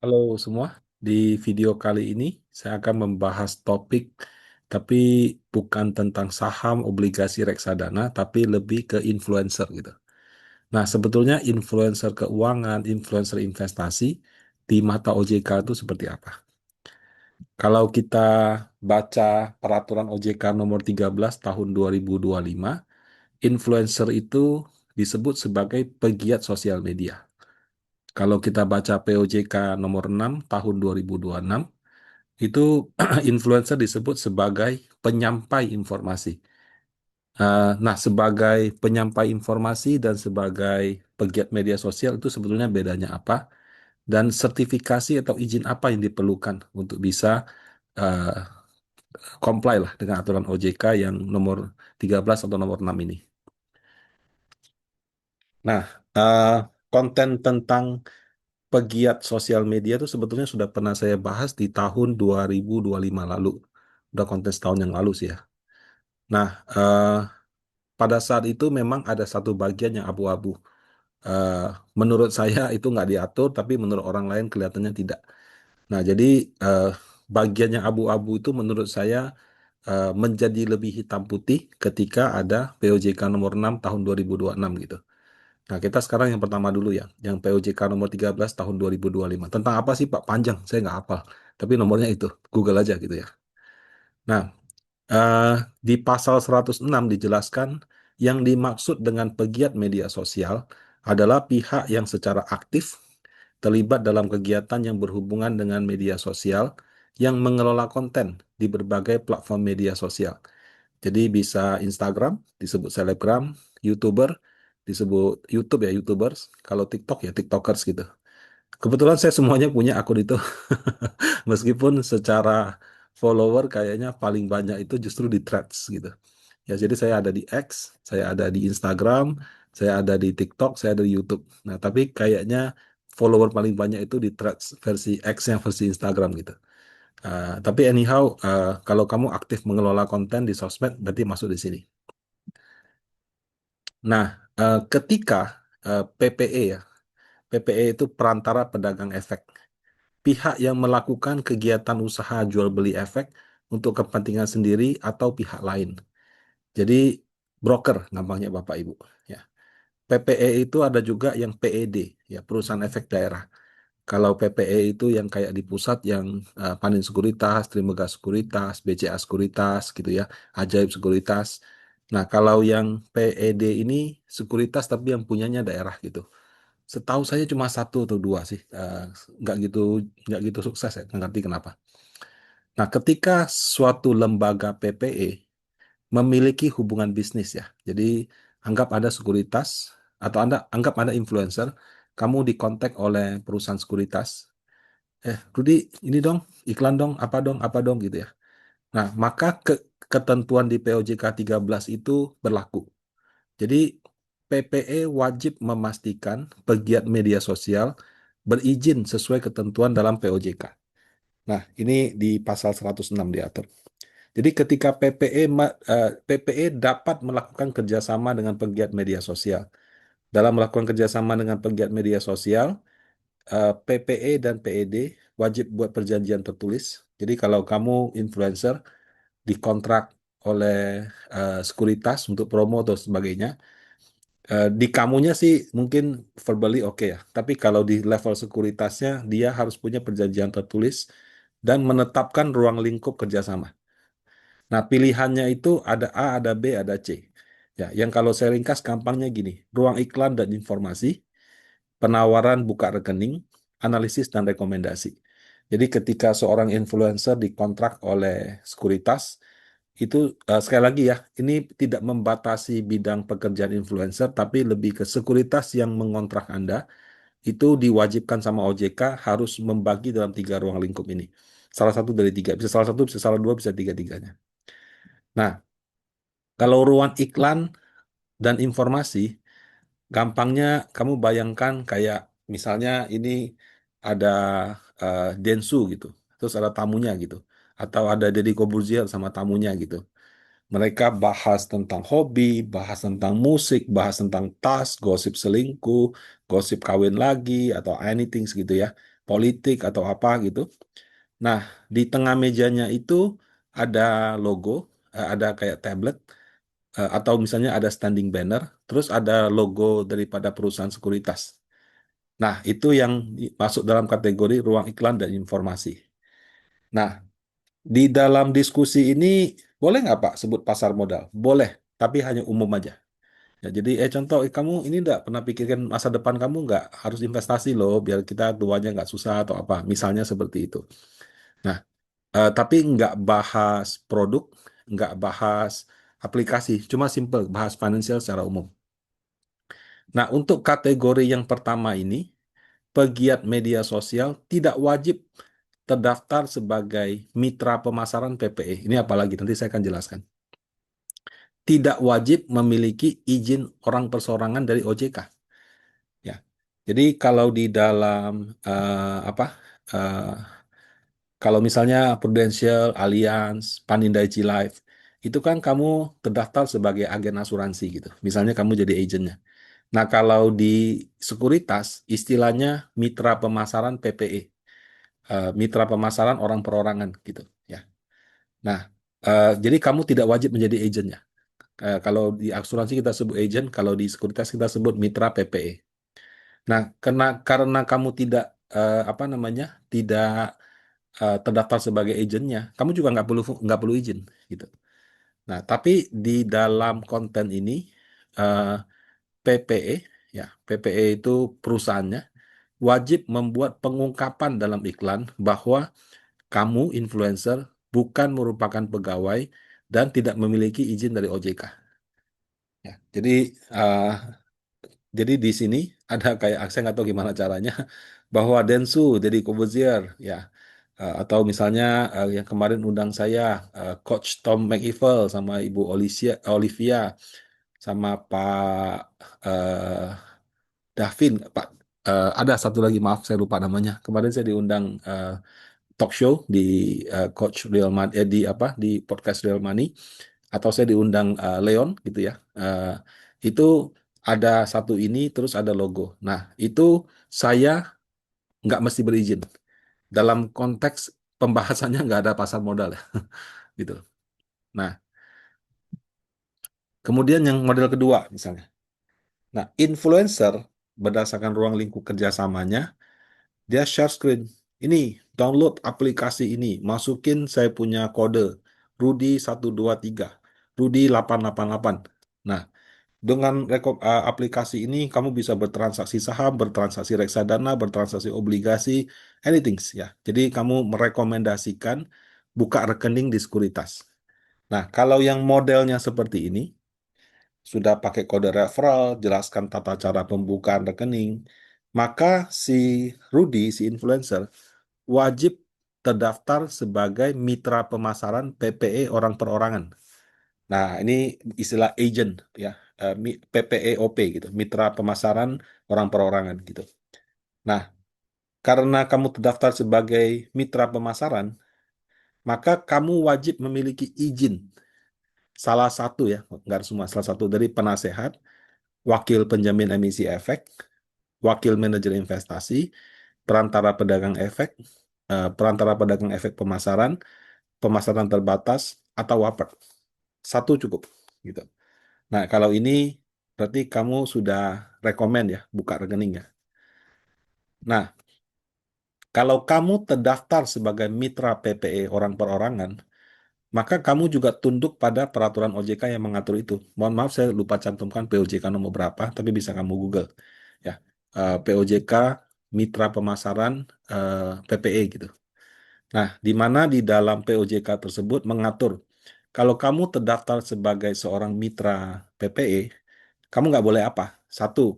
Halo semua, di video kali ini saya akan membahas topik tapi bukan tentang saham, obligasi, reksadana, tapi lebih ke influencer gitu. Nah, sebetulnya influencer keuangan, influencer investasi di mata OJK itu seperti apa? Kalau kita baca peraturan OJK nomor 13 tahun 2025, influencer itu disebut sebagai pegiat sosial media. Kalau kita baca POJK nomor 6 tahun 2026, itu influencer disebut sebagai penyampai informasi. Nah, sebagai penyampai informasi dan sebagai pegiat media sosial itu sebetulnya bedanya apa? Dan sertifikasi atau izin apa yang diperlukan untuk bisa uh, comply lah dengan aturan OJK yang nomor 13 atau nomor 6 ini. Nah, uh, konten tentang pegiat sosial media itu sebetulnya sudah pernah saya bahas di tahun 2025 lalu. Udah konten setahun yang lalu sih ya. Nah, pada saat itu memang ada satu bagian yang abu-abu. Eh, Menurut saya itu nggak diatur, tapi menurut orang lain kelihatannya tidak. Nah, jadi eh, bagian yang abu-abu itu menurut saya menjadi lebih hitam putih ketika ada POJK nomor 6 tahun 2026 gitu. Nah, kita sekarang yang pertama dulu ya, yang POJK nomor 13 tahun 2025. Tentang apa sih Pak? Panjang, saya nggak hafal. Tapi nomornya itu, Google aja gitu ya. Nah, eh, di pasal 106 dijelaskan yang dimaksud dengan pegiat media sosial adalah pihak yang secara aktif terlibat dalam kegiatan yang berhubungan dengan media sosial yang mengelola konten di berbagai platform media sosial. Jadi bisa Instagram, disebut selebgram, YouTuber, disebut YouTube ya YouTubers, kalau TikTok ya TikTokers gitu. Kebetulan saya semuanya punya akun itu. Meskipun secara follower kayaknya paling banyak itu justru di Threads gitu. Ya, jadi saya ada di X, saya ada di Instagram, saya ada di TikTok, saya ada di YouTube. Nah, tapi kayaknya follower paling banyak itu di Threads versi X yang versi Instagram gitu. Tapi anyhow, kalau kamu aktif mengelola konten di sosmed, berarti masuk di sini. Nah, ketika PPE ya, PPE itu perantara pedagang efek. Pihak yang melakukan kegiatan usaha jual beli efek untuk kepentingan sendiri atau pihak lain. Jadi broker gampangnya Bapak Ibu. Ya. PPE itu ada juga yang PED, ya perusahaan efek daerah. Kalau PPE itu yang kayak di pusat yang Panin Sekuritas, Trimegah Sekuritas, BCA Sekuritas gitu ya, Ajaib Sekuritas. Nah, kalau yang PED ini sekuritas tapi yang punyanya daerah gitu. Setahu saya cuma satu atau dua sih, nggak gitu nggak gitu sukses ya, nggak ngerti kenapa. Nah, ketika suatu lembaga PPE memiliki hubungan bisnis ya, jadi anggap ada sekuritas atau Anda anggap ada influencer, kamu dikontak oleh perusahaan sekuritas, Rudi, ini dong, iklan dong, apa dong gitu ya. Nah, maka ketentuan di POJK 13 itu berlaku. Jadi PPE wajib memastikan pegiat media sosial berizin sesuai ketentuan dalam POJK. Nah, ini di pasal 106 diatur. Jadi ketika PPE dapat melakukan kerjasama dengan pegiat media sosial. Dalam melakukan kerjasama dengan pegiat media sosial, PPE dan PED wajib buat perjanjian tertulis. Jadi kalau kamu influencer dikontrak oleh sekuritas untuk promo atau sebagainya, di kamunya sih mungkin verbally oke ya, tapi kalau di level sekuritasnya dia harus punya perjanjian tertulis dan menetapkan ruang lingkup kerjasama. Nah, pilihannya itu ada A, ada B, ada C. Ya, yang kalau saya ringkas gampangnya gini, ruang iklan dan informasi, penawaran buka rekening, analisis dan rekomendasi. Jadi ketika seorang influencer dikontrak oleh sekuritas, itu sekali lagi ya, ini tidak membatasi bidang pekerjaan influencer, tapi lebih ke sekuritas yang mengontrak Anda, itu diwajibkan sama OJK harus membagi dalam tiga ruang lingkup ini. Salah satu dari tiga, bisa salah satu, bisa salah dua, bisa tiga-tiganya. Nah, kalau ruang iklan dan informasi, gampangnya kamu bayangkan kayak misalnya ini ada Densu gitu, terus ada tamunya gitu, atau ada Deddy Corbuzier sama tamunya gitu. Mereka bahas tentang hobi, bahas tentang musik, bahas tentang tas, gosip selingkuh, gosip kawin lagi, atau anything gitu ya. politik atau apa gitu. Nah, di tengah mejanya itu ada logo, ada kayak tablet, atau misalnya ada standing banner, terus ada logo daripada perusahaan sekuritas. Nah, itu yang masuk dalam kategori ruang iklan dan informasi. Nah, di dalam diskusi ini boleh nggak Pak sebut pasar modal? Boleh, tapi hanya umum aja. Ya, jadi contoh, kamu ini nggak pernah pikirkan masa depan kamu nggak harus investasi loh, biar kita tuanya nggak susah atau apa. Misalnya seperti itu. Nah, tapi nggak bahas produk, nggak bahas aplikasi, cuma simple bahas financial secara umum. Nah, untuk kategori yang pertama ini, pegiat media sosial tidak wajib terdaftar sebagai mitra pemasaran PPE. Ini apalagi, nanti saya akan jelaskan. Tidak wajib memiliki izin orang perseorangan dari OJK. Ya, jadi kalau di dalam apa? eh, Kalau misalnya Prudential, Allianz, Panindaichi Life, itu kan kamu terdaftar sebagai agen asuransi gitu. Misalnya kamu jadi agennya. Nah, kalau di sekuritas, istilahnya mitra pemasaran PPE, mitra pemasaran orang perorangan gitu. Ya. Nah, jadi kamu tidak wajib menjadi agennya. Kalau di asuransi kita sebut agent, kalau di sekuritas kita sebut mitra PPE. Nah, karena kamu tidak apa namanya, tidak terdaftar sebagai agennya, kamu juga nggak perlu izin gitu. Nah, tapi di dalam konten ini eh, PPE, ya PPE itu perusahaannya wajib membuat pengungkapan dalam iklan bahwa kamu influencer bukan merupakan pegawai dan tidak memiliki izin dari OJK. Ya, eh, jadi di sini ada kayak aksen atau gimana caranya bahwa Densu jadi Corbuzier ya. Atau misalnya yang kemarin undang saya Coach Tom McEvil sama Ibu Olivia sama Pak eh, Davin Pak ada satu lagi maaf saya lupa namanya. Kemarin saya diundang talk show di Coach Real Money di apa di podcast Real Money atau saya diundang Leon gitu ya. Itu ada satu ini terus ada logo. Nah, itu saya nggak mesti berizin. Dalam konteks pembahasannya nggak ada pasar modal ya, gitu. Nah, kemudian yang model kedua misalnya. Nah, influencer berdasarkan ruang lingkup kerjasamanya, dia share screen. Ini, download aplikasi ini, masukin saya punya kode Rudy 123, Rudy 888. Nah, dengan aplikasi ini kamu bisa bertransaksi saham, bertransaksi reksadana, bertransaksi obligasi, anything ya. Jadi kamu merekomendasikan buka rekening di sekuritas. Nah, kalau yang modelnya seperti ini, sudah pakai kode referral, jelaskan tata cara pembukaan rekening, maka si Rudy, si influencer, wajib terdaftar sebagai mitra pemasaran PPE orang perorangan. Nah, ini istilah agent ya, PPEOP gitu, mitra pemasaran orang perorangan gitu. Nah, karena kamu terdaftar sebagai mitra pemasaran, maka kamu wajib memiliki izin salah satu ya, nggak harus semua, salah satu dari penasehat, wakil penjamin emisi efek, wakil manajer investasi, perantara pedagang efek, perantara pedagang efek pemasaran, pemasaran terbatas, atau waper. Satu cukup gitu. Nah, kalau ini berarti kamu sudah rekomen ya, buka rekening ya. Nah, kalau kamu terdaftar sebagai mitra PPE orang perorangan, maka kamu juga tunduk pada peraturan OJK yang mengatur itu. Mohon maaf, saya lupa cantumkan POJK nomor berapa, tapi bisa kamu Google. Ya, POJK Mitra Pemasaran PPE gitu. Nah, di mana di dalam POJK tersebut mengatur kalau kamu terdaftar sebagai seorang mitra PPE, kamu nggak boleh apa? Satu,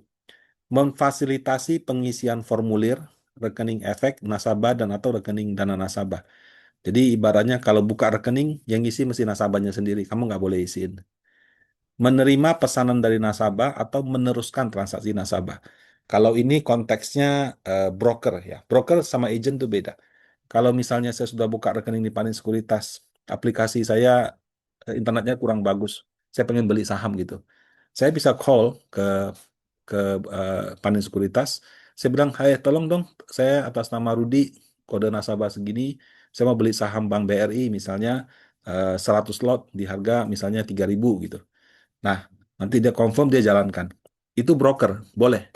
memfasilitasi pengisian formulir rekening efek nasabah dan atau rekening dana nasabah. Jadi ibaratnya kalau buka rekening, yang isi mesti nasabahnya sendiri. Kamu nggak boleh isiin. Menerima pesanan dari nasabah atau meneruskan transaksi nasabah. Kalau ini konteksnya broker ya. Broker sama agent itu beda. Kalau misalnya saya sudah buka rekening di Panin Sekuritas, aplikasi saya internetnya kurang bagus. Saya pengen beli saham gitu. Saya bisa call ke Panin Sekuritas. Saya bilang, hai tolong dong, saya atas nama Rudi, kode nasabah segini, saya mau beli saham Bank BRI misalnya 100 lot di harga misalnya 3.000 gitu. Nah, nanti dia confirm dia jalankan. Itu broker, boleh.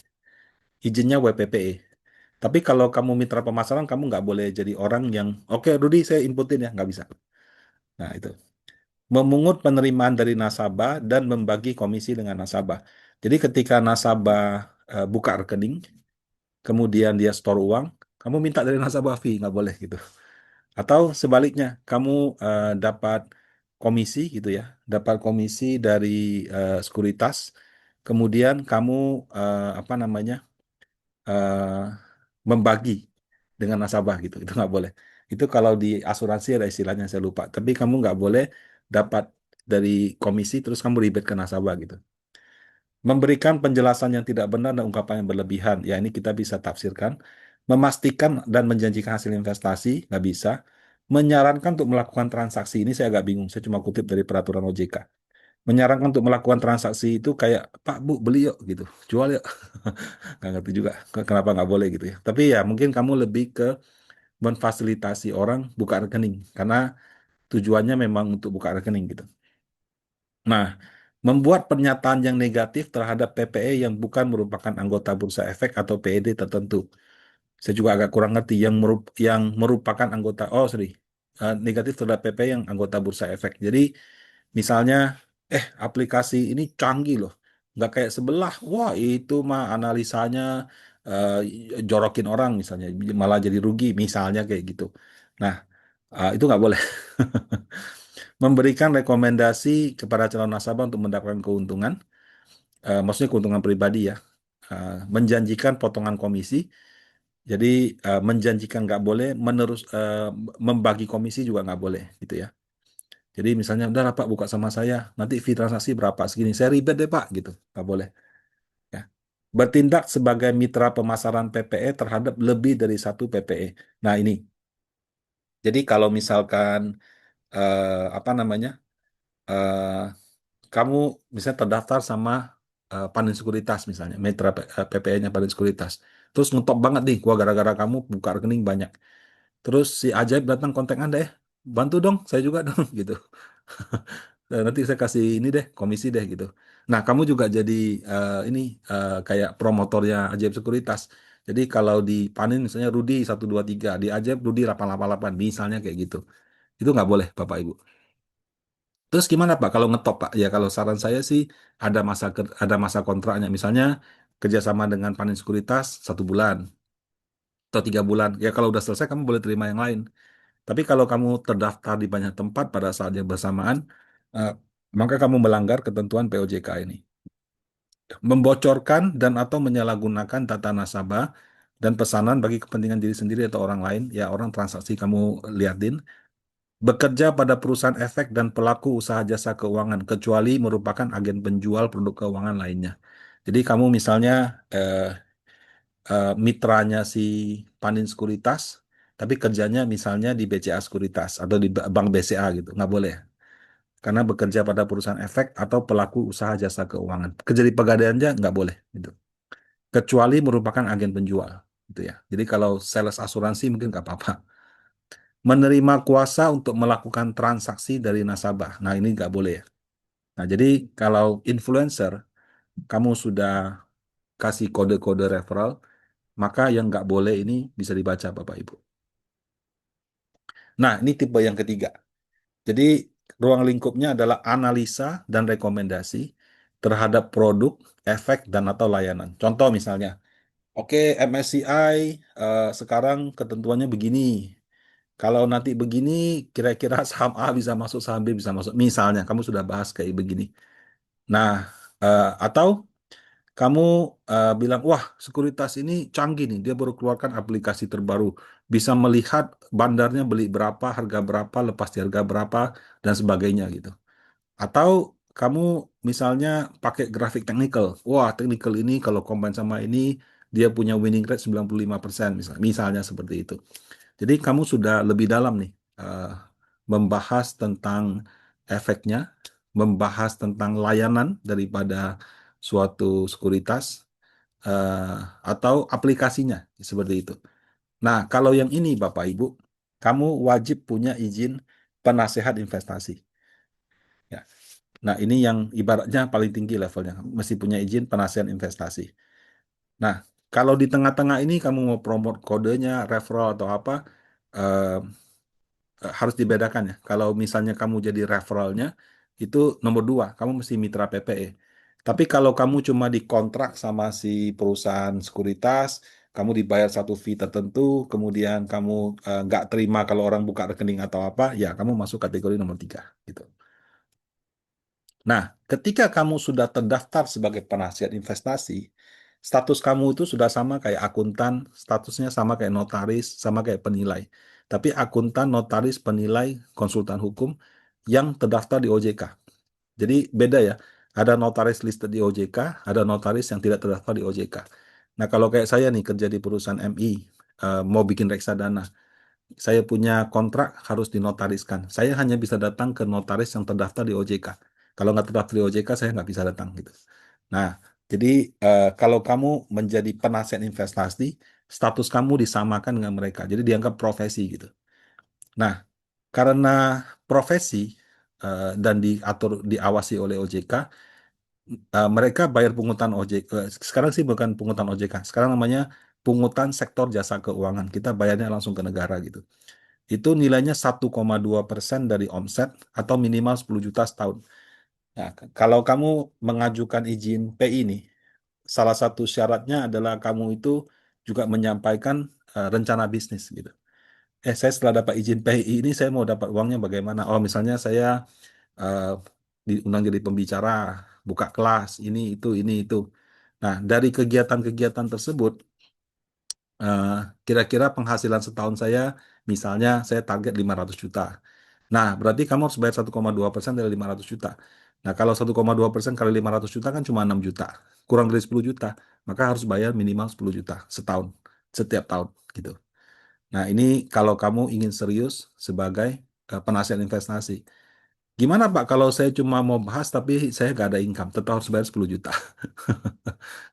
Izinnya WPPE. Tapi kalau kamu mitra pemasaran, kamu nggak boleh jadi orang yang, oke Rudi saya inputin ya, nggak bisa. Nah itu. Memungut penerimaan dari nasabah dan membagi komisi dengan nasabah. Jadi ketika nasabah buka rekening, kemudian dia store uang, kamu minta dari nasabah fee, nggak boleh gitu. Atau sebaliknya, kamu dapat komisi gitu ya, dapat komisi dari sekuritas, kemudian kamu apa namanya eh, membagi dengan nasabah gitu, itu nggak boleh. Itu kalau di asuransi ada istilahnya saya lupa, tapi kamu nggak boleh dapat dari komisi terus kamu ribet ke nasabah gitu. Memberikan penjelasan yang tidak benar dan ungkapan yang berlebihan. Ya, ini kita bisa tafsirkan. Memastikan dan menjanjikan hasil investasi, nggak bisa. Menyarankan untuk melakukan transaksi, ini saya agak bingung. Saya cuma kutip dari peraturan OJK. Menyarankan untuk melakukan transaksi itu kayak, Pak, Bu, beli yuk, gitu. Jual yuk. Nggak ngerti juga kenapa nggak boleh gitu ya. Tapi ya, mungkin kamu lebih ke memfasilitasi orang buka rekening. Karena tujuannya memang untuk buka rekening gitu. Nah, membuat pernyataan yang negatif terhadap PPE yang bukan merupakan anggota bursa efek atau PED tertentu. Saya juga agak kurang ngerti yang merupakan anggota. Oh, sorry. Negatif terhadap PPE yang anggota bursa efek. Jadi, misalnya, aplikasi ini canggih loh. Nggak kayak sebelah. Wah, itu mah analisanya eh, jorokin orang misalnya. Malah jadi rugi misalnya kayak gitu. Nah, itu nggak boleh. Memberikan rekomendasi kepada calon nasabah untuk mendapatkan keuntungan, maksudnya keuntungan pribadi ya, menjanjikan potongan komisi, jadi menjanjikan nggak boleh, membagi komisi juga nggak boleh, gitu ya. Jadi misalnya, udah lah Pak buka sama saya, nanti fee transaksi berapa segini, saya ribet deh Pak, gitu, nggak boleh. Ya. Bertindak sebagai mitra pemasaran PPE terhadap lebih dari satu PPE. Nah ini, jadi kalau misalkan apa namanya? eh, kamu misalnya terdaftar sama Panin Sekuritas misalnya, mitra PPE-nya Panin Sekuritas. Terus ngetop banget nih, gua gara-gara kamu buka rekening banyak. Terus si Ajaib datang kontak Anda ya, bantu dong, saya juga dong gitu. Nanti saya kasih ini deh, komisi deh gitu. Nah, kamu juga jadi ini kayak promotornya Ajaib Sekuritas. Jadi kalau di Panin misalnya Rudi 123, di Ajaib Rudi 888, misalnya kayak gitu. Itu nggak boleh, Bapak Ibu. Terus gimana Pak kalau ngetop Pak? Ya kalau saran saya sih ada masa kontraknya. Misalnya kerjasama dengan Panin Sekuritas 1 bulan atau 3 bulan. Ya kalau udah selesai kamu boleh terima yang lain. Tapi kalau kamu terdaftar di banyak tempat pada saat yang bersamaan, eh, maka kamu melanggar ketentuan POJK ini. Membocorkan dan atau menyalahgunakan data nasabah dan pesanan bagi kepentingan diri sendiri atau orang lain. Ya orang transaksi kamu liatin. Bekerja pada perusahaan efek dan pelaku usaha jasa keuangan, kecuali merupakan agen penjual produk keuangan lainnya. Jadi kamu misalnya eh, mitranya si Panin Sekuritas, tapi kerjanya misalnya di BCA Sekuritas atau di Bank BCA gitu, nggak boleh. Karena bekerja pada perusahaan efek atau pelaku usaha jasa keuangan. Kerja di pegadaiannya nggak boleh gitu. Kecuali merupakan agen penjual gitu ya. Jadi kalau sales asuransi mungkin nggak apa-apa. Menerima kuasa untuk melakukan transaksi dari nasabah. Nah, ini nggak boleh ya. Nah, jadi kalau influencer, kamu sudah kasih kode-kode referral, maka yang nggak boleh ini bisa dibaca Bapak Ibu. Nah, ini tipe yang ketiga. Jadi, ruang lingkupnya adalah analisa dan rekomendasi terhadap produk, efek, dan atau layanan. Contoh misalnya, oke MSCI sekarang ketentuannya begini. Kalau nanti begini, kira-kira saham A bisa masuk, saham B bisa masuk. Misalnya, kamu sudah bahas kayak begini. Nah, atau kamu bilang, wah, sekuritas ini canggih nih. Dia baru keluarkan aplikasi terbaru. Bisa melihat bandarnya beli berapa, harga berapa, lepas di harga berapa, dan sebagainya gitu. Atau kamu misalnya pakai grafik technical. Wah, technical ini kalau combine sama ini, dia punya winning rate 95%, misalnya seperti itu. Jadi kamu sudah lebih dalam nih membahas tentang efeknya, membahas tentang layanan daripada suatu sekuritas, eh, atau aplikasinya seperti itu. Nah, kalau yang ini Bapak Ibu, kamu wajib punya izin penasehat investasi. Ya. Nah, ini yang ibaratnya paling tinggi levelnya, mesti punya izin penasehat investasi. Nah, kalau di tengah-tengah ini kamu mau promote kodenya, referral atau apa, eh, harus dibedakan ya. Kalau misalnya kamu jadi referralnya, itu nomor dua, kamu mesti mitra PPE. Tapi kalau kamu cuma dikontrak sama si perusahaan sekuritas, kamu dibayar satu fee tertentu, kemudian kamu nggak terima kalau orang buka rekening atau apa, ya kamu masuk kategori nomor tiga, gitu. Nah, ketika kamu sudah terdaftar sebagai penasihat investasi, status kamu itu sudah sama kayak akuntan, statusnya sama kayak notaris, sama kayak penilai. Tapi akuntan, notaris, penilai, konsultan hukum yang terdaftar di OJK. Jadi beda ya. Ada notaris listed di OJK, ada notaris yang tidak terdaftar di OJK. Nah, kalau kayak saya nih kerja di perusahaan MI, mau bikin reksadana, saya punya kontrak harus dinotariskan. Saya hanya bisa datang ke notaris yang terdaftar di OJK. Kalau nggak terdaftar di OJK, saya nggak bisa datang gitu. Nah, jadi kalau kamu menjadi penasihat investasi, status kamu disamakan dengan mereka. Jadi dianggap profesi gitu. Nah, karena profesi dan diatur diawasi oleh OJK, mereka bayar pungutan OJK. Sekarang sih bukan pungutan OJK. Sekarang namanya pungutan sektor jasa keuangan. Kita bayarnya langsung ke negara gitu. Itu nilainya 1,2% dari omset atau minimal 10 juta setahun. Nah, kalau kamu mengajukan izin PI ini, salah satu syaratnya adalah kamu itu juga menyampaikan rencana bisnis gitu. Saya setelah dapat izin PI ini, saya mau dapat uangnya bagaimana? Oh, misalnya saya eh, diundang jadi pembicara, buka kelas, ini, itu. Nah, dari kegiatan-kegiatan tersebut, eh, kira-kira penghasilan setahun saya, misalnya saya target 500 juta. Nah, berarti kamu harus bayar 1,2% dari 500 juta. Nah, kalau 1,2% kali 500 juta kan cuma 6 juta. Kurang dari 10 juta. Maka harus bayar minimal 10 juta setahun. Setiap tahun. Gitu. Nah, ini kalau kamu ingin serius sebagai penasihat investasi. Gimana Pak kalau saya cuma mau bahas tapi saya nggak ada income. Tetap harus bayar 10 juta.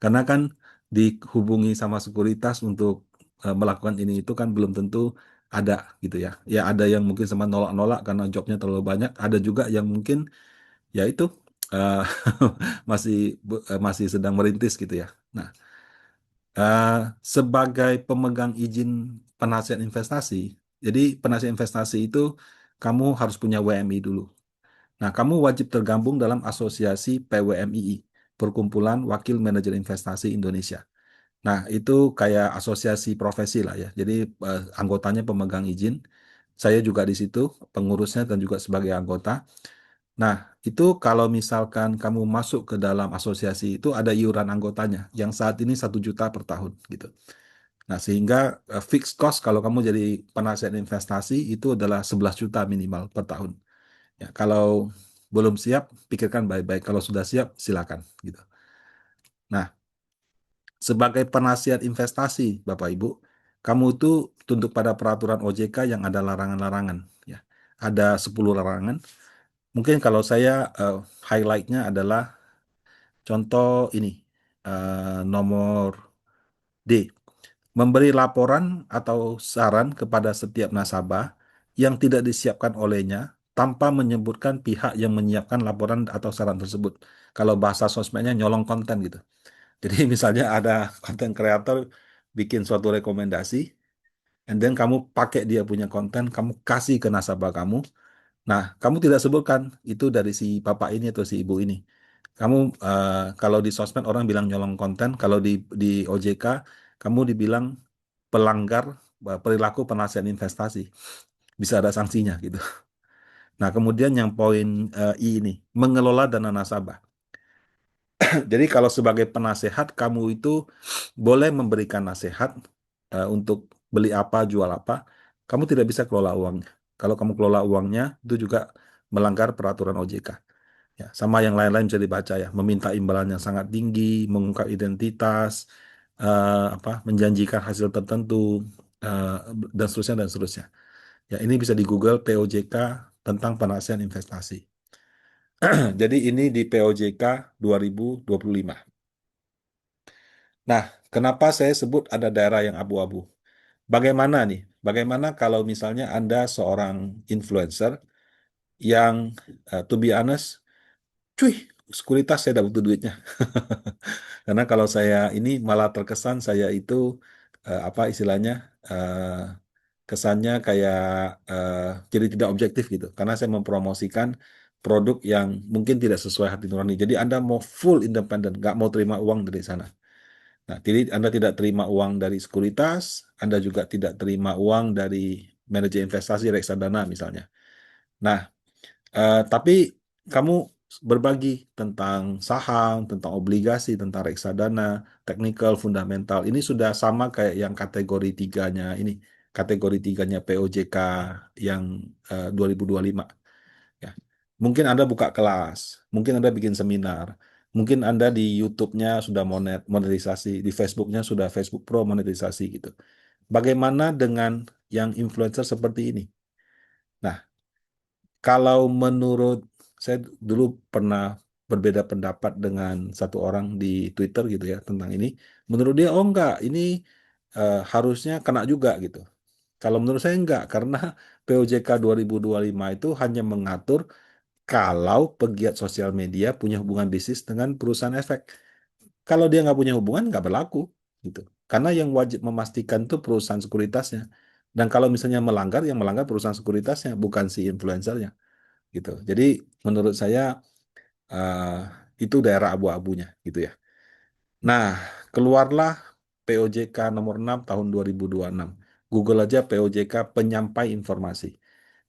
Karena kan dihubungi sama sekuritas untuk melakukan ini itu kan belum tentu ada gitu ya. Ya ada yang mungkin sama nolak-nolak karena jobnya terlalu banyak. Ada juga yang mungkin ya itu eh, masih masih sedang merintis gitu ya. Nah, eh, sebagai pemegang izin penasihat investasi, jadi penasihat investasi itu kamu harus punya WMI dulu. Nah, kamu wajib tergabung dalam asosiasi PWMII, Perkumpulan Wakil Manajer Investasi Indonesia. Nah, itu kayak asosiasi profesi lah ya. Jadi anggotanya pemegang izin. Saya juga di situ, pengurusnya dan juga sebagai anggota. Nah, itu kalau misalkan kamu masuk ke dalam asosiasi itu ada iuran anggotanya yang saat ini 1 juta per tahun gitu. Nah, sehingga fixed cost kalau kamu jadi penasihat investasi itu adalah 11 juta minimal per tahun. Ya, kalau belum siap, pikirkan baik-baik. Kalau sudah siap, silakan gitu. Nah, sebagai penasihat investasi, Bapak Ibu, kamu itu tunduk pada peraturan OJK yang ada larangan-larangan. Ya, ada 10 larangan. Mungkin kalau saya highlight-nya adalah contoh ini, nomor D, memberi laporan atau saran kepada setiap nasabah yang tidak disiapkan olehnya tanpa menyebutkan pihak yang menyiapkan laporan atau saran tersebut. Kalau bahasa sosmednya nyolong konten gitu. Jadi misalnya ada konten kreator bikin suatu rekomendasi, and then kamu pakai dia punya konten, kamu kasih ke nasabah kamu. Nah, kamu tidak sebutkan itu dari si bapak ini atau si ibu ini. Kamu kalau di sosmed orang bilang nyolong konten, kalau di OJK kamu dibilang pelanggar perilaku penasihat investasi. Bisa ada sanksinya gitu. Nah, kemudian yang poin I ini, mengelola dana nasabah. Jadi kalau sebagai penasehat kamu itu boleh memberikan nasihat untuk beli apa, jual apa, kamu tidak bisa kelola uangnya. Kalau kamu kelola uangnya itu juga melanggar peraturan OJK. Ya, sama yang lain-lain bisa dibaca ya, meminta imbalan yang sangat tinggi, mengungkap identitas, menjanjikan hasil tertentu, eh, dan seterusnya dan seterusnya. Ya, ini bisa di Google POJK tentang penasihat investasi. Jadi ini di POJK 2025. Nah, kenapa saya sebut ada daerah yang abu-abu? Bagaimana nih? Bagaimana kalau misalnya Anda seorang influencer yang, to be honest, cuy, sekuritas saya dapat butuh duitnya. Karena kalau saya ini malah terkesan saya itu, apa istilahnya, eh, kesannya kayak, eh, jadi tidak objektif gitu. Karena saya mempromosikan produk yang mungkin tidak sesuai hati nurani. Jadi Anda mau full independen, nggak mau terima uang dari sana. Nah, jadi Anda tidak terima uang dari sekuritas, Anda juga tidak terima uang dari manajer investasi reksadana misalnya. Nah, tapi kamu berbagi tentang saham, tentang obligasi, tentang reksadana, teknikal, fundamental. Ini sudah sama kayak yang kategori tiganya ini, kategori tiganya POJK yang 2025. Ya. Mungkin Anda buka kelas, mungkin Anda bikin seminar, mungkin Anda di YouTube-nya sudah monetisasi, di Facebook-nya sudah Facebook Pro monetisasi gitu. Bagaimana dengan yang influencer seperti ini? Nah, kalau menurut saya dulu pernah berbeda pendapat dengan satu orang di Twitter gitu ya tentang ini. Menurut dia, oh enggak, ini harusnya kena juga gitu. Kalau menurut saya enggak, karena POJK 2025 itu hanya mengatur kalau pegiat sosial media punya hubungan bisnis dengan perusahaan efek. Kalau dia nggak punya hubungan, nggak berlaku gitu. Karena yang wajib memastikan itu perusahaan sekuritasnya. Dan kalau misalnya melanggar, yang melanggar perusahaan sekuritasnya, bukan si influencernya gitu. Jadi menurut saya, eh, itu daerah abu-abunya gitu ya. Nah, keluarlah POJK nomor 6 tahun 2026. Google aja POJK penyampai informasi.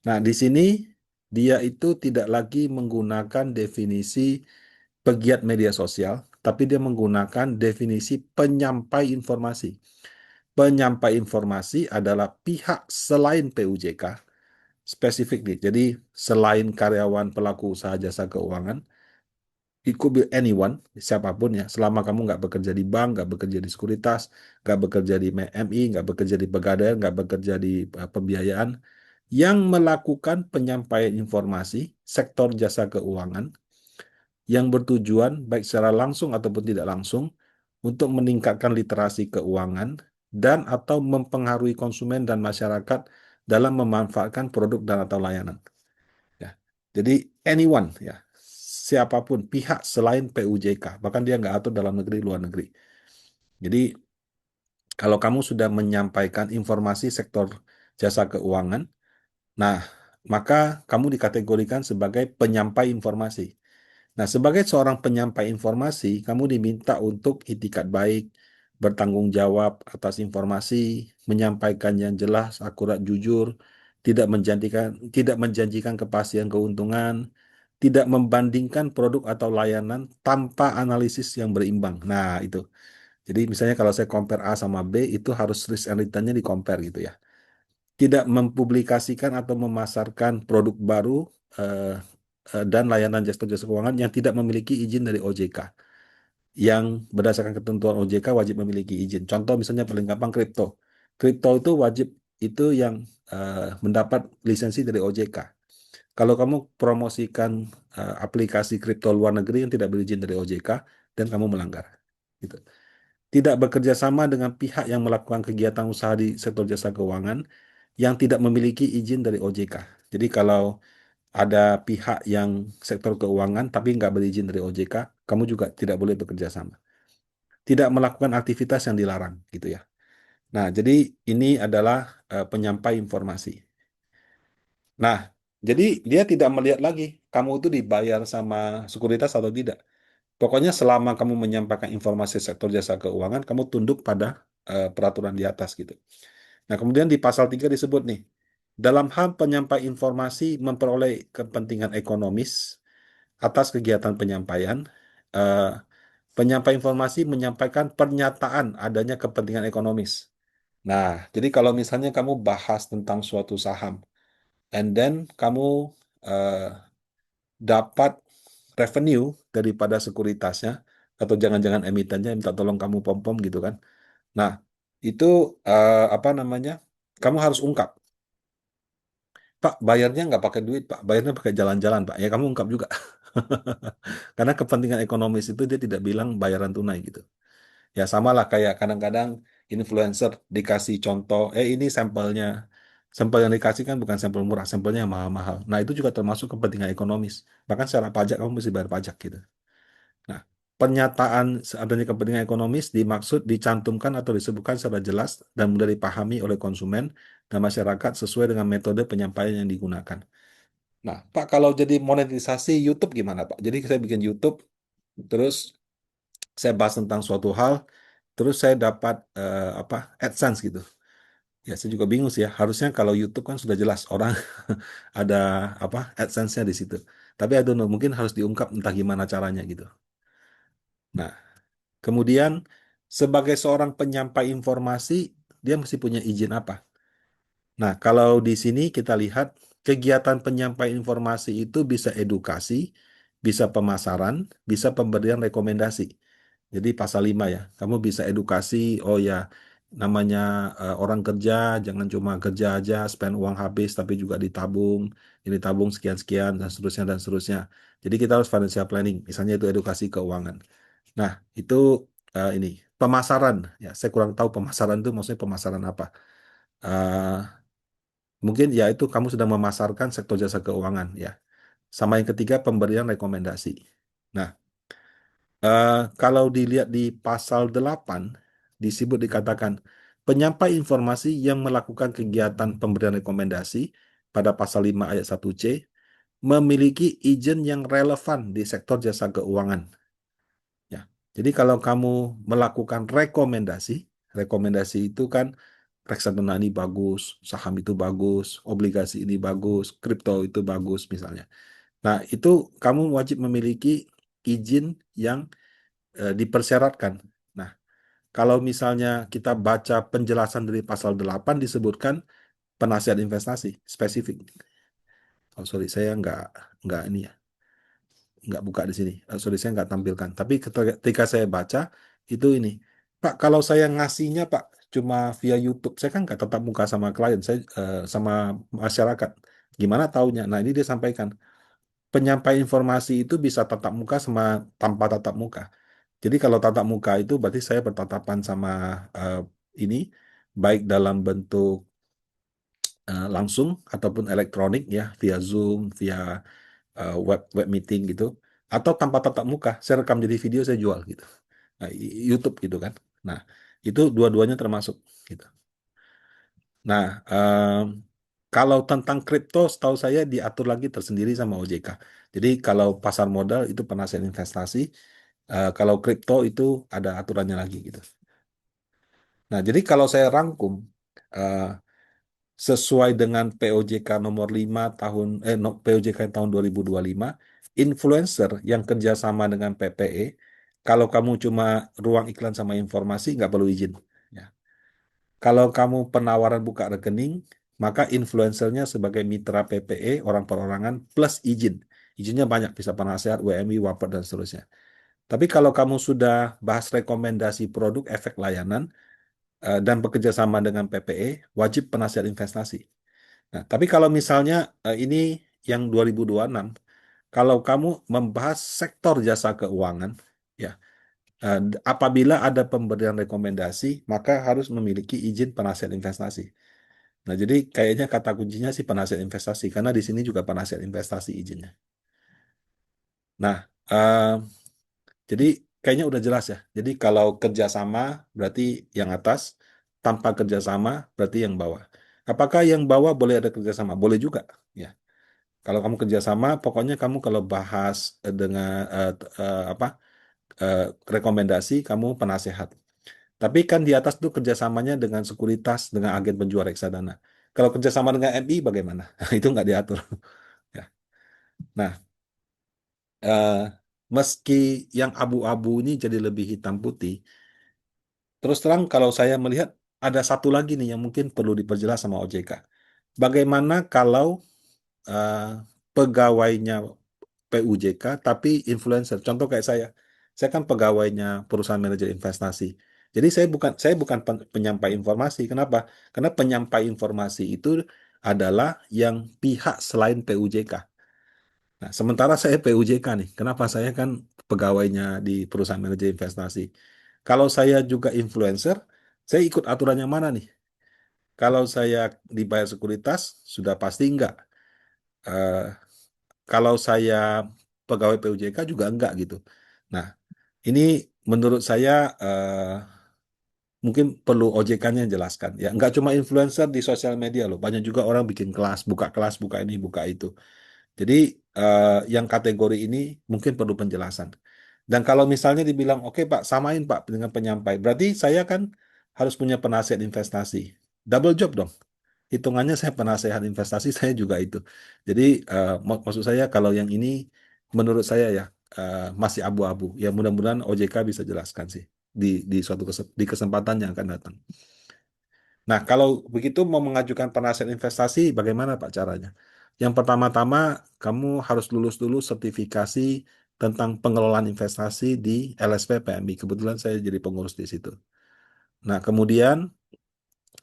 Nah, di sini dia itu tidak lagi menggunakan definisi pegiat media sosial, tapi dia menggunakan definisi penyampai informasi. Penyampai informasi adalah pihak selain PUJK, spesifik nih. Jadi selain karyawan pelaku usaha jasa keuangan, it could be anyone, siapapun ya, selama kamu nggak bekerja di bank, nggak bekerja di sekuritas, nggak bekerja di MI, nggak bekerja di pegadaian, nggak bekerja di pembiayaan, yang melakukan penyampaian informasi sektor jasa keuangan yang bertujuan baik secara langsung ataupun tidak langsung untuk meningkatkan literasi keuangan dan atau mempengaruhi konsumen dan masyarakat dalam memanfaatkan produk dan atau layanan. Ya. Jadi anyone ya, siapapun pihak selain PUJK, bahkan dia nggak atur dalam negeri luar negeri. Jadi kalau kamu sudah menyampaikan informasi sektor jasa keuangan, nah maka kamu dikategorikan sebagai penyampai informasi. Nah, sebagai seorang penyampai informasi, kamu diminta untuk itikat baik, bertanggung jawab atas informasi, menyampaikan yang jelas, akurat, jujur, tidak menjanjikan kepastian keuntungan, tidak membandingkan produk atau layanan tanpa analisis yang berimbang. Nah, itu. Jadi misalnya kalau saya compare A sama B, itu harus risk and return-nya di compare gitu ya. Tidak mempublikasikan atau memasarkan produk baru, eh, dan layanan jasa keuangan yang tidak memiliki izin dari OJK. Yang berdasarkan ketentuan OJK wajib memiliki izin. Contoh misalnya paling gampang kripto. Kripto itu wajib, itu yang mendapat lisensi dari OJK. Kalau kamu promosikan aplikasi kripto luar negeri yang tidak berizin dari OJK dan kamu melanggar. Gitu. Tidak bekerja sama dengan pihak yang melakukan kegiatan usaha di sektor jasa keuangan yang tidak memiliki izin dari OJK. Jadi kalau ada pihak yang sektor keuangan tapi nggak berizin dari OJK, kamu juga tidak boleh bekerja sama. Tidak melakukan aktivitas yang dilarang, gitu ya. Nah, jadi ini adalah penyampai informasi. Nah, jadi dia tidak melihat lagi kamu itu dibayar sama sekuritas atau tidak. Pokoknya selama kamu menyampaikan informasi sektor jasa keuangan, kamu tunduk pada peraturan di atas gitu. Nah, kemudian di pasal 3 disebut nih, dalam hal penyampai informasi memperoleh kepentingan ekonomis atas kegiatan penyampaian, eh, penyampai informasi menyampaikan pernyataan adanya kepentingan ekonomis. Nah, jadi kalau misalnya kamu bahas tentang suatu saham, and then kamu eh, dapat revenue daripada sekuritasnya, atau jangan-jangan emitennya minta tolong kamu pom-pom gitu kan. Nah, itu apa namanya? Kamu harus ungkap. Pak, bayarnya nggak pakai duit, Pak. Bayarnya pakai jalan-jalan, Pak. Ya, kamu ungkap juga. Karena kepentingan ekonomis itu dia tidak bilang bayaran tunai gitu. Ya sama lah kayak kadang-kadang influencer dikasih contoh, ini sampelnya. Sampel yang dikasih kan bukan sampel murah, sampelnya yang mahal-mahal. Nah itu juga termasuk kepentingan ekonomis. Bahkan secara pajak kamu mesti bayar pajak gitu. Nah, pernyataan adanya kepentingan ekonomis dimaksud dicantumkan atau disebutkan secara jelas dan mudah dipahami oleh konsumen dan masyarakat sesuai dengan metode penyampaian yang digunakan. Nah, Pak, kalau jadi monetisasi YouTube gimana, Pak? Jadi saya bikin YouTube, terus saya bahas tentang suatu hal, terus saya dapat apa AdSense gitu. Ya, saya juga bingung sih ya. Harusnya kalau YouTube kan sudah jelas orang ada apa AdSense-nya di situ. Tapi I don't know, mungkin harus diungkap entah gimana caranya gitu. Nah, kemudian sebagai seorang penyampai informasi, dia mesti punya izin apa? Nah, kalau di sini kita lihat kegiatan penyampaian informasi itu bisa edukasi, bisa pemasaran, bisa pemberian rekomendasi. Jadi pasal 5 ya, kamu bisa edukasi, oh ya namanya orang kerja, jangan cuma kerja aja, spend uang habis, tapi juga ditabung, ini tabung sekian-sekian, dan seterusnya, dan seterusnya. Jadi kita harus financial planning, misalnya itu edukasi keuangan. Nah, itu ini, pemasaran, ya saya kurang tahu pemasaran itu maksudnya pemasaran apa. Eh, Mungkin ya itu kamu sudah memasarkan sektor jasa keuangan ya. Sama yang ketiga pemberian rekomendasi. Nah, kalau dilihat di pasal 8 disebut dikatakan penyampai informasi yang melakukan kegiatan pemberian rekomendasi pada pasal 5 ayat 1C memiliki izin yang relevan di sektor jasa keuangan. Ya. Jadi kalau kamu melakukan rekomendasi, rekomendasi itu kan reksadana ini bagus, saham itu bagus, obligasi ini bagus, kripto itu bagus misalnya. Nah, itu kamu wajib memiliki izin yang dipersyaratkan. Nah, kalau misalnya kita baca penjelasan dari pasal 8 disebutkan penasihat investasi spesifik. Oh, sorry, saya nggak ini ya, nggak buka di sini. Sorry, saya nggak tampilkan. Tapi ketika saya baca itu ini, Pak, kalau saya ngasihnya Pak cuma via YouTube, saya kan nggak tatap muka sama klien, saya sama masyarakat. Gimana taunya? Nah, ini dia sampaikan. Penyampaian informasi itu bisa tatap muka sama tanpa tatap muka. Jadi kalau tatap muka itu berarti saya bertatapan sama eh, ini baik dalam bentuk langsung ataupun elektronik ya via Zoom, via web web meeting gitu, atau tanpa tatap muka. Saya rekam jadi video saya jual gitu. Nah, YouTube gitu kan. Nah, itu dua-duanya termasuk gitu. Nah, kalau tentang kripto, setahu saya diatur lagi tersendiri sama OJK. Jadi kalau pasar modal itu penasihat investasi, kalau kripto itu ada aturannya lagi gitu. Nah, jadi kalau saya rangkum eh, sesuai dengan POJK nomor 5 tahun POJK tahun 2025, influencer yang kerjasama dengan PPE, kalau kamu cuma ruang iklan sama informasi nggak perlu izin. Ya. Kalau kamu penawaran buka rekening, maka influencernya sebagai mitra PPE, orang perorangan, plus izin. Izinnya banyak, bisa penasehat, WMI, WAPR, dan seterusnya. Tapi kalau kamu sudah bahas rekomendasi produk efek layanan dan bekerja sama dengan PPE, wajib penasihat investasi. Nah, tapi kalau misalnya ini yang 2026, kalau kamu membahas sektor jasa keuangan, ya, apabila ada pemberian rekomendasi, maka harus memiliki izin penasihat investasi. Nah, jadi kayaknya kata kuncinya sih penasihat investasi, karena di sini juga penasihat investasi izinnya. Nah, jadi kayaknya udah jelas ya. Jadi kalau kerjasama berarti yang atas, tanpa kerjasama berarti yang bawah. Apakah yang bawah boleh ada kerjasama? Boleh juga. Ya. Kalau kamu kerjasama, pokoknya kamu kalau bahas dengan apa eh, rekomendasi, kamu penasehat. Tapi kan di atas itu kerjasamanya dengan sekuritas, dengan agen penjual reksadana. Kalau kerjasama dengan MI bagaimana? Itu nggak diatur. Ya. Nah, eh, meski yang abu-abu ini jadi lebih hitam putih, terus terang kalau saya melihat ada satu lagi nih yang mungkin perlu diperjelas sama OJK. Bagaimana kalau eh, pegawainya PUJK tapi influencer. Contoh kayak saya kan pegawainya perusahaan manajer investasi. Jadi saya bukan penyampai informasi. Kenapa? Karena penyampai informasi itu adalah yang pihak selain PUJK. Nah, sementara saya PUJK nih. Kenapa saya kan pegawainya di perusahaan manajer investasi? Kalau saya juga influencer, saya ikut aturan yang mana nih? Kalau saya dibayar sekuritas, sudah pasti enggak. Eh, kalau saya pegawai PUJK juga enggak gitu. Nah, ini menurut saya mungkin perlu OJK-nya yang jelaskan. Ya, enggak cuma influencer di sosial media loh. Banyak juga orang bikin kelas, buka ini, buka itu. Jadi yang kategori ini mungkin perlu penjelasan. Dan kalau misalnya dibilang, oke Pak, samain Pak dengan penyampai, berarti saya kan harus punya penasihat investasi. Double job dong. Hitungannya saya penasehat investasi, saya juga itu. Jadi maksud saya kalau yang ini menurut saya ya masih abu-abu. Ya mudah-mudahan OJK bisa jelaskan sih di suatu di kesempatan yang akan datang. Nah, kalau begitu mau mengajukan penasihat investasi, bagaimana Pak caranya? Yang pertama-tama, kamu harus lulus dulu sertifikasi tentang pengelolaan investasi di LSP PMI. Kebetulan saya jadi pengurus di situ. Nah, kemudian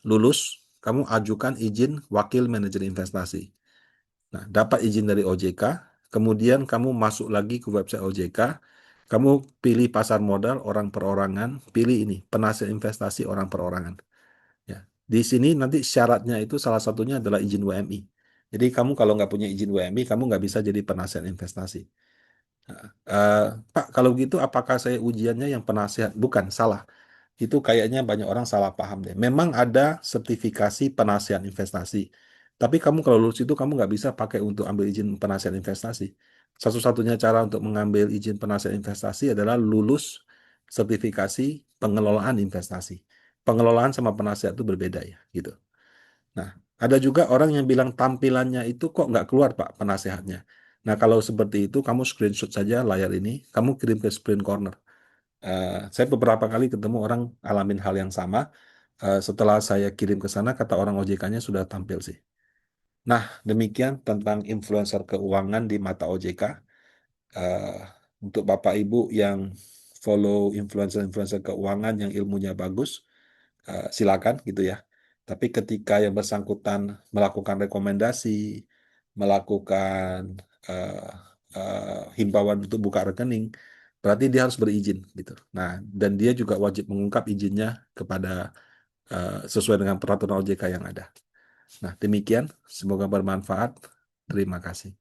lulus, kamu ajukan izin wakil manajer investasi. Nah, dapat izin dari OJK, kemudian kamu masuk lagi ke website OJK, kamu pilih pasar modal orang perorangan, pilih ini, penasihat investasi orang perorangan. Ya. Di sini nanti syaratnya itu salah satunya adalah izin WMI. Jadi kamu kalau nggak punya izin WMI, kamu nggak bisa jadi penasihat investasi. Nah, Pak, kalau gitu apakah saya ujiannya yang penasihat? Bukan, salah. Itu kayaknya banyak orang salah paham deh. Memang ada sertifikasi penasihat investasi. Tapi kamu kalau lulus itu kamu nggak bisa pakai untuk ambil izin penasihat investasi. Satu-satunya cara untuk mengambil izin penasihat investasi adalah lulus sertifikasi pengelolaan investasi. Pengelolaan sama penasihat itu berbeda ya, gitu. Nah, ada juga orang yang bilang tampilannya itu kok nggak keluar Pak penasehatnya. Nah, kalau seperti itu kamu screenshot saja layar ini, kamu kirim ke Sprint Corner. Saya beberapa kali ketemu orang alamin hal yang sama. Setelah saya kirim ke sana, kata orang OJK-nya sudah tampil sih. Nah, demikian tentang influencer keuangan di mata OJK. Eh, untuk Bapak Ibu yang follow influencer-influencer keuangan yang ilmunya bagus, silakan gitu ya. Tapi ketika yang bersangkutan melakukan rekomendasi, melakukan eh, himbauan untuk buka rekening, berarti dia harus berizin gitu. Nah, dan dia juga wajib mengungkap izinnya kepada sesuai dengan peraturan OJK yang ada. Nah, demikian. Semoga bermanfaat. Terima kasih.